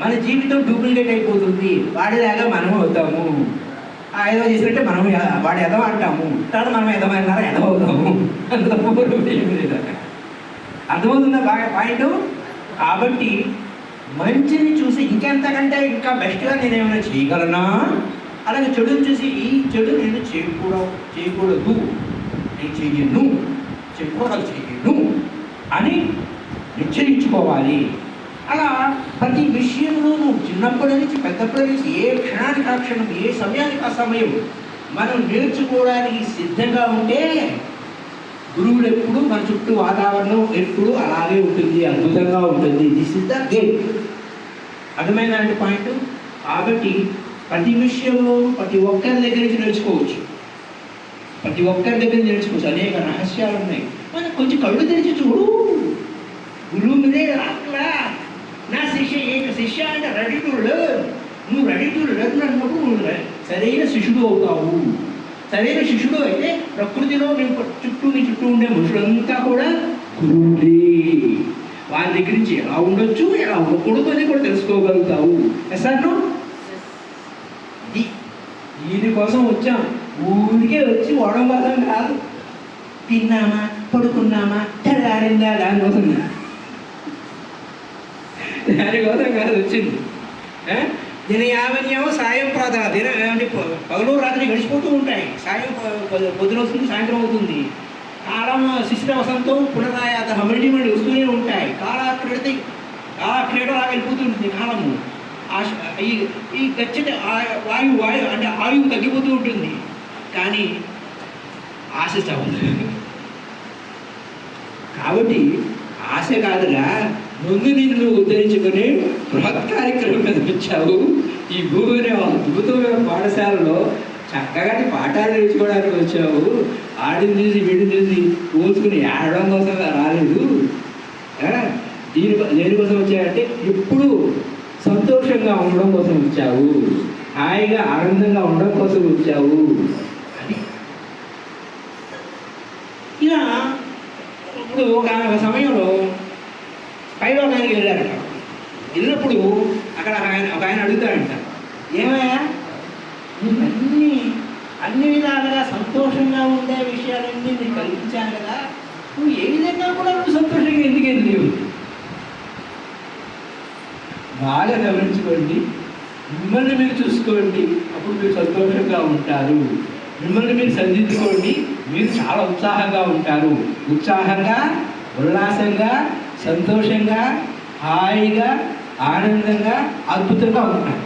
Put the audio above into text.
మన జీవితం డూప్లికేట్ అయిపోతుంది. వాడిలాగా మనం అవుతాము. ఏదో చేసినట్టే మనం వాడు ఎదవ అంటాము, తర్వాత మనం ఎదవన్నారా ఎదవ అవుతాము. అర్థమవుతుందా బాగా పాయింట్? కాబట్టి మంచిని చూసి ఇంకెంతకంటే ఇంకా బెస్ట్గా నేనేమైనా చేయగలనా, అలాగే చెడుని చూసి ఈ చెడు నేను చేయకూడదు, నేను చెయ్యను, చెప్పుకోవడం చెయ్యను అని నిశ్చయించుకోవాలి. అలా ప్రతి విషయంలో నువ్వు చిన్నప్పటి నుంచి పెద్దప్పటి నుంచి ఏ క్షణానికి ఆ క్షణం, ఏ సమయానికి ఆ సమయం మనం నేర్చుకోవడానికి సిద్ధంగా ఉంటే గురువులు ఎప్పుడు మన చుట్టూ వాతావరణం ఎప్పుడు అలాగే ఉంటుంది, అద్భుతంగా ఉంటుంది. This is the game. అర్థమైందంటే పాయింట్. కాబట్టి ప్రతి విషయంలో ప్రతి ఒక్కరి దగ్గర నుంచి నేర్చుకోవచ్చు, ప్రతి ఒక్కరి దగ్గర నేర్చుకోవచ్చు. అనేక రహస్యాలు ఉన్నాయి. మనం కొంచెం కళ్ళు తెరిచి చూడు. గురువు మీదే రాట్లా. నా శిష్య అంటే రెడీ టు లెర్న్. నువ్వు రెడీ టు లెర్న్ అన్నప్పుడు నువ్వు సరైన శిష్యుడు అవుతావు. సరైన శిష్యుడు అయితే ప్రకృతిలో నీ చుట్టూ ఉండే మనుషులంతా కూడా గురువులే. వారి దగ్గర నుంచి ఎలా ఉండొచ్చు, ఎలా ఉండకూడదు అని కూడా తెలుసుకోగలుగుతావు. ఎస్ఆర్ను దీనికోసం వచ్చాం. ఊరికే వచ్చి ఓడం కోసం కాదు. తిన్నామా, పడుకున్నామా, తెల్లారిందా దానికోసం కాదు వచ్చింది. దినయావన్యం సాయం ప్రాత అంటే పగలు రాత్రి గడిచిపోతూ ఉంటాయి. పొద్దున వస్తుంది, సాయంత్రం అవుతుంది. కాలం శిశిర వసంతం పునరాయాత మళ్ళీ వస్తూనే ఉంటాయి. కాలక్రీడలాగా వెళ్ళిపోతుంటుంది కాలము. ఈ గచ్చటి వాయువు అంటే ఆయువు తగ్గిపోతూ ఉంటుంది. కానీ ఆశ చావదు. కాబట్టి ఆశ కాదురా, ముందు నిన్ను నువ్వు ఉద్ధరించుకొని బృహత్ కార్యక్రమం మీద వచ్చావు. ఈ భూమి అద్భుతమైన పాఠశాలలో చక్కగా పాఠాలు నేర్చుకోవడానికి వచ్చావు. ఆడిని చూసి వీడిని చూసి పోల్చుకుని ఆడడం కోసం రాలేదు. దేనికోసం వచ్చాయంటే ఎప్పుడు సంతోషంగా ఉండడం కోసం వచ్చావు, హాయిగా ఆనందంగా ఉండడం కోసం వచ్చావు. అది ఇలా ఇప్పుడు ఒక సమయంలో పైలోకానికి వెళ్ళారట. వెళ్ళినప్పుడు అక్కడ ఒక ఆయన అడుగుతాడంట, ఏమయ్యా నువ్వు అన్ని విధాలుగా సంతోషంగా ఉండే విషయాలన్నీ నీకు కల్పించాను కదా, నువ్వు ఏ విధంగా కూడా నువ్వు సంతోషంగా ఎందుకు వెళ్ళలేవు? బాగా గమనించుకోండి, మిమ్మల్ని మీరు చూసుకోండి, అప్పుడు మీరు సంతోషంగా ఉంటారు. మిమ్మల్ని మీరు సరిదిద్దుకోండి, మీరు చాలా ఉత్సాహంగా ఉంటారు. ఉత్సాహంగా, ఉల్లాసంగా, సంతోషంగా, హాయిగా, ఆనందంగా, అద్భుతంగా ఉంటారు.